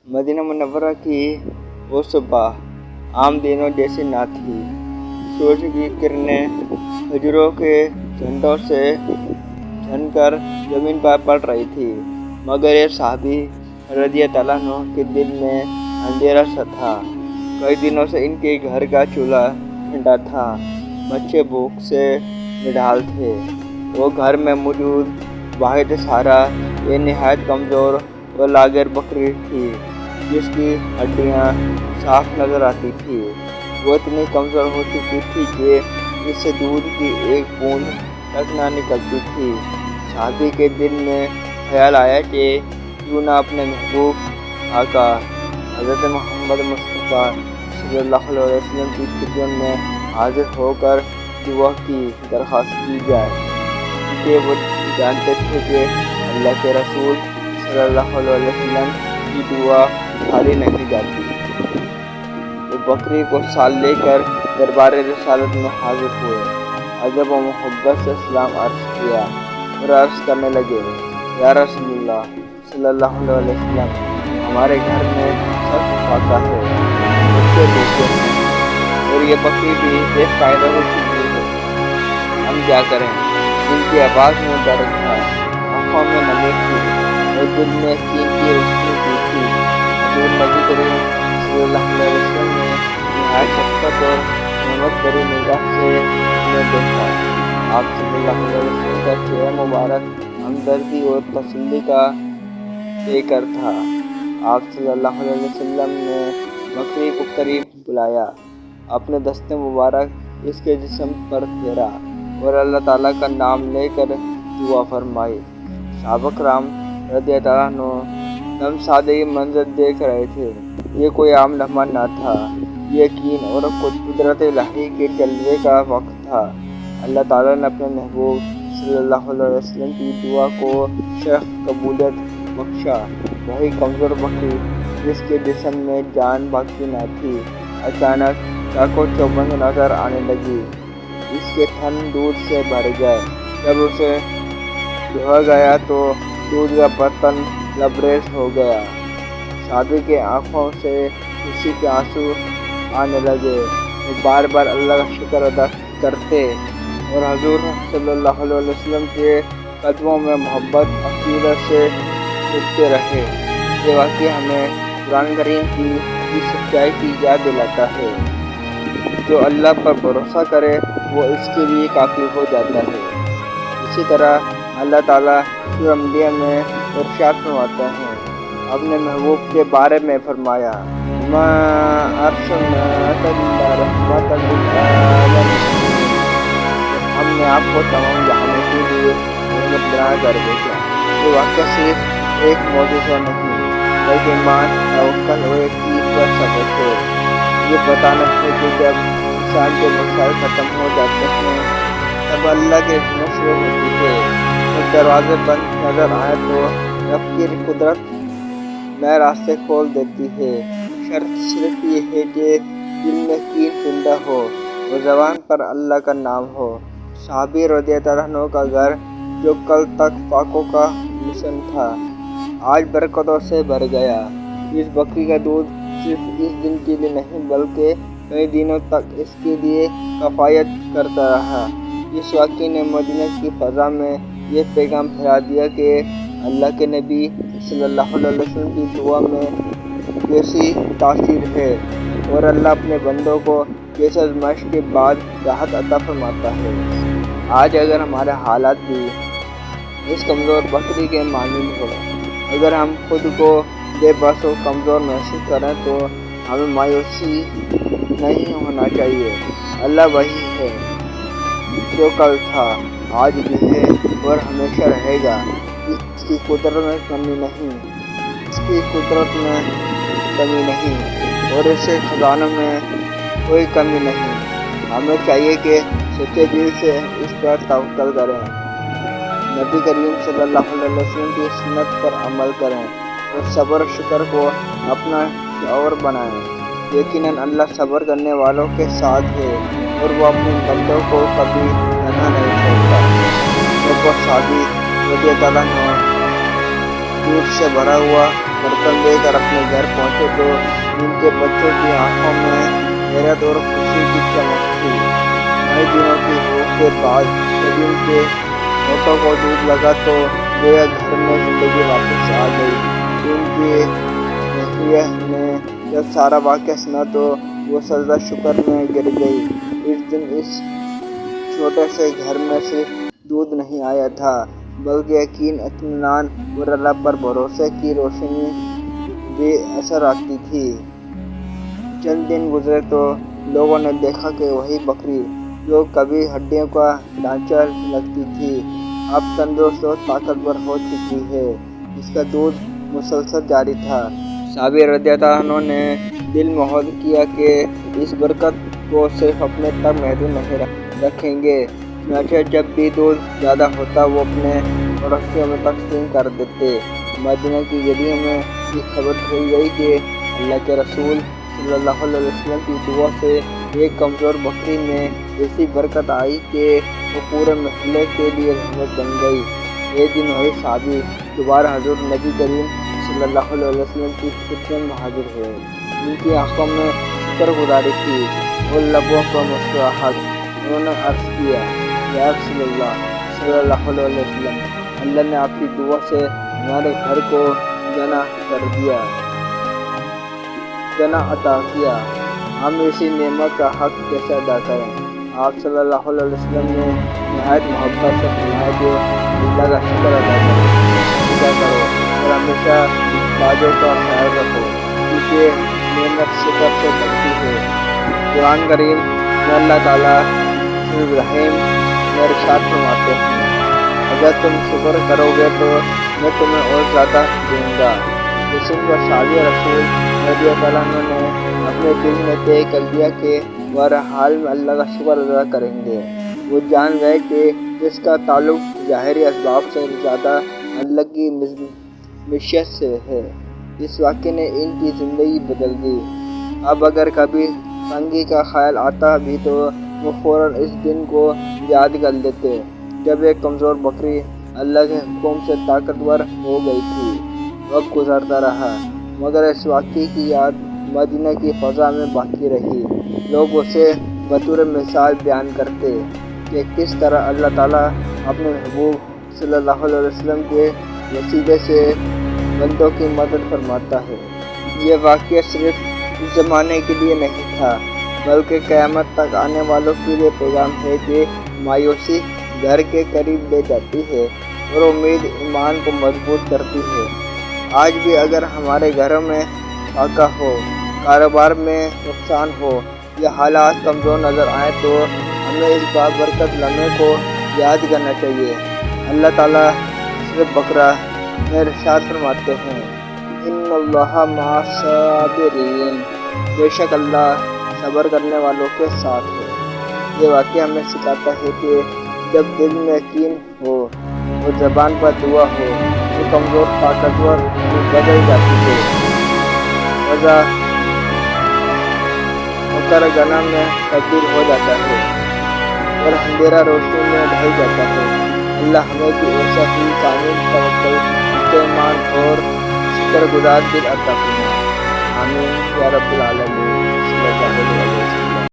Medina Munawwara की वो सुबह आम दिनों जैसी ना थी। सूरज की किरणें खजूरों के झंडों से झनकर जमीन पर पड़ रही थी, मगर ये साहबी रज़ियल्लाहु अन्हु के दिल में अंधेरा सा था। कई दिनों से इनके घर का चूल्हा ठंडा था, बच्चे भूख से निढाल थे। वो घर में मौजूद वाहिद सहारा ये निहायत कमज़ोर और लाग़र बकरी थी, जिसकी हड्डियाँ साफ नज़र आती थी। वो इतनी कमज़ोर हो चुकी थी कि इससे दूध की एक बूंद तक ना निकलती थी। साहबी के दिल में ख्याल आया कि क्यों ना अपने महबूब आका हज़रत मोहम्मद मुस्तफ़ा सल्लल्लाहु अलैहि वसल्लम की खिदमत में हाजिर होकर दुआ की दरख्वास्त की जाए, क्योंकि वो जानते थे कि अल्लाह के रसूल सल्लल्लाहु अलैहि वसल्लम की दुआ खाली नहीं जाती। वो बकरी को साल लेकर दरबार रिसालत में हाजिर हुए। अदब व मोहब्बत से सलाम अर्ज़ किया और अर्ज़ करने लगे, या रसूलल्लाह सल्लल्लाहु अलैहि वसल्लम, हमारे घर में सख्त फाका है, बच्चे भूखे हैं और ये बकरी भी बेफ़ायदा हो चुकी है। हम क्या करें? इनकी आवाज़ में दर्द था, आँखों में नमी थी और दिल में कीन की रोशनी की थी। हज़ूर नबी करीम सल्लल्लाहु अलैहि वसल्लम ने निहायत शफ़क़त और रहमत भरी निगाह से उन्हें देखा। आप सल्लल्लाहु अलैहि वसल्लम का चेहरा मुबारक हमदर्दी और तसल्ली का पेकर था। आप सल्लल्लाहु अलैहि वसल्लम ने बकरी को करीब बुलाया, अपने दस्ते मुबारक इसके जिस्म पर फेरा और अल्लाह ताला का नाम लेकर दुआ फरमाई। सहाबा किराम रज़ियल्लाहु अन्हुम दमसादे ये मंजर देख रहे थे। ये कोई आम लम्हा न था, यकीन और कुदरत इलाही के जलवे का वक्त था। अल्लाह ताला ने अपने महबूब सल्लल्लाहु अलैहि वसल्लम की दुआ को सख्त कबूलियत बख्शा। वही कमज़ोर बकरी जिसके जिस्म में जान बाकी न थी, अचानक चाको चौबंद नजर आने लगी। इसके थन दूध से भर गए। जब उसे धोया गया तो दूध का बर्तन लबरेज हो गया। साहबी के आँखों से खुशी के आंसू आने लगे। वो बार बार अल्लाह का शुक्र अदा करते और हजूर सल्लल्लाहु अलैहि वसल्लम के कदमों में मोहब्बत अकीदत से झुकते रहे। ये वाक़या हमें कुरान करीम की सच्चाई की याद दिलाता है। जो अल्लाह पर भरोसा करे वो इसके लिए काफ़ी हो जाता है। इसी तरह अल्लाह ताला सूरह अंबिया में इरशाद फरमाता है, अपने महबूब के बारे में फरमाया, मा अरसलनाका इल्ला रहमतन लिल आलमीन, हमने आपको तमाम जहानों के लिए रहमत बना कर भेजा। ये वाक़या सिर्फ एक मौजूदा नहीं, बल्कि ईमान, तवक्कुल और यकीन का सबक है। ये बताना है कि जब इंसान के मसाइल ख़त्म हो जाते हैं तब अल्लाह की रहमत शुरू होती है। जब दरवाजे बंद नजर आए तो रब की कुदरत नए रास्ते खोल देती है। शर्त सिर्फ ये है कि दिल में कीन जिंदा हो और ज़बान पर अल्लाह का नाम हो। साहबी रज़ियल्लाहु अन्हु का घर, जो कल तक फाकों का मिशन था, आज बरकतों से भर गया। इस बकरी का दूध सिर्फ इस दिन के लिए नहीं, बल्कि कई दिनों तक इसके लिए कफ़ायत करता रहा। इस वाक़ये ने मदीना की फ़ज़ा में ये पैगाम फैला दिया कि अल्लाह के नबी सल्लल्लाहु अलैहि वसल्लम की दुआ में कैसी तासीर है और अल्लाह अपने बंदों को कैसे आज़माइश के बाद राहत अता फरमाता है। आज अगर हमारे हालात भी इस कमज़ोर बकरी के मानिंद हो, अगर हम खुद को बेबस और कमज़ोर महसूस करें तो हमें मायूसी नहीं होना चाहिए। अल्लाह वही है जो कल था, आज भी है और हमेशा रहेगा। इसकी कुदरत में कमी नहीं, इसकी कुदरत में कमी नहीं और इसके खजानों में कोई कमी नहीं। हमें चाहिए कि सच्चे दिल से इस पर तवक्कुल करें, नबी करीम सल्लल्लाहु अलैहि वसल्लम की सुन्नत पर अमल करें और सब्र शुक्र को अपना शौर बनाएं। यकीनन अल्लाह सब्र करने वालों के साथ है और वो अपने बंदों को कभी तन्हा नहीं छोड़ता। जब वो साहबी रज़ियल्लाहु अन्हु दूध से भरा हुआ برتن دے کر اپنے گھر پہنچے تو ان کے بچوں کی آنکھوں میں حیرت اور خوشی کی چمک تھی۔ کئی دنوں کی بھوک کے بعد جب ان کے ہونٹوں کو دودھ لگا تو گویا گھر میں زندگی واپس آ گئی۔ ان کی نفیہ نے جب سارا واقعہ سنا تو وہ سجدہ شکر میں گر گئی۔ اس دن اس چھوٹے سے گھر میں صرف دودھ نہیں آیا تھا بلکہ یقین، اطمینان اور اللہ پر بھروسے کی روشنی بھی اثر آتی تھی۔ چند دن گزرے تو لوگوں نے دیکھا کہ وہی بکری جو کبھی ہڈیوں کا ڈھانچہ لگتی تھی اب تندرست اور طاقتور ہو چکی ہے۔ اس کا دودھ مسلسل جاری تھا۔ صحابی رضی اللہ عنہ نے دل مہد کیا کہ اس برکت کو صرف اپنے تک محدود نہیں رکھیں گے، چنانچہ جب بھی دودھ زیادہ ہوتا وہ اپنے پڑوسیوں میں تقسیم کر دیتے۔ مدینہ کی گلیوں میں یہ خبر پھیل گئی کہ اللہ کے رسول صلی اللہ علیہ وسلم کی دعا سے ایک کمزور بکری میں ایسی برکت آئی کہ وہ پورے محلے کے لیے رحمت بن گئی۔ ایک دن وہی صحابی دوبارہ حضور نبی کریم صلی اللہ علیہ وسلم کی خدمت میں حاضر ہوئے۔ ان کی آنکھوں میں شکر گزاری تھی اور لبوں پر مسکراہٹ۔ انہوں نے عرض کیا، یا رسول اللہ صلی اللہ علیہ وسلم، اللہ نے آپ کی دعا سے ہمارے گھر کو جنا عطا کیا، ہم اسی نعمت کا حق کیسے ادا کریں؟ آپ صلی اللہ علیہ وسلم نے نہایت محبت سے فرمایا کہ اللہ کا شکر ادا کرو اور ہمیشہ باجوں کا خیال رکھو کیونکہ نعمت شکر سے بڑھتی ہے۔ قرآن کریم میں اللہ تعالیٰ رحیم میں ارشاد فرماتے ہیں، اگر تم شکر کرو گے تو میں تمہیں اور زیادہ دوں گا۔ جس پر صحابی رسول رضی اللہ عنہ نے اپنے دل میں طے کر لیا کہ وہ ہر حال میں اللہ کا شکر ادا کریں گے۔ وہ جان گئے کہ اس کا تعلق ظاہری اسباب سے زیادہ اللہ کی مشیت سے ہے۔ اس واقعے نے ان کی زندگی بدل دی۔ اب اگر کبھی تنگی کا خیال آتا بھی تو وہ فوراً اس دن کو یاد کر لیتے جب ایک کمزور بکری اللہ کے حکم سے طاقتور ہو گئی تھی۔ وقت گزرتا رہا مگر اس واقعے کی یاد مدینہ کی فضا میں باقی رہی۔ لوگ اسے بطور مثال بیان کرتے کہ کس طرح اللہ تعالیٰ اپنے محبوب صلی اللہ علیہ وسلم کے وسیلے سے بندوں کی مدد فرماتا ہے۔ یہ واقعہ صرف اس زمانے کے لیے نہیں تھا بلکہ قیامت تک آنے والوں کے لیے پیغام ہے کہ مایوسی گھر کے قریب لے جاتی ہے اور امید ایمان کو مضبوط کرتی ہے۔ آج بھی اگر ہمارے گھروں میں فاقہ ہو، کاروبار میں نقصان ہو یا حالات کمزور نظر آئیں تو ہمیں اس بابرکت لمحے کو یاد کرنا چاہیے۔ اللہ تعالیٰ صرف بقرہ میں ارشاد فرماتے ہیں، ان اللہ مع الصابرین، بے شک اللہ صبر کرنے والوں کے ساتھ ہے۔ یہ واقعہ ہمیں سکھاتا ہے کہ جب دل میں یقین ہو اور زبان پر دعا ہو تو کمزور طاقتور بدل جاتی ہے، وضع مکر گنا میں تبدیل ہو جاتا ہے اور اندھیرا روشنی میں ڈھل جاتا ہے۔ اللہ ہمیں بھی ایسا ہی کامل توکل، ایمان اور شکر گزار دل عطا فرمائے۔ آمین یا رب العالمین۔ صلی اللہ علیہ وسلم۔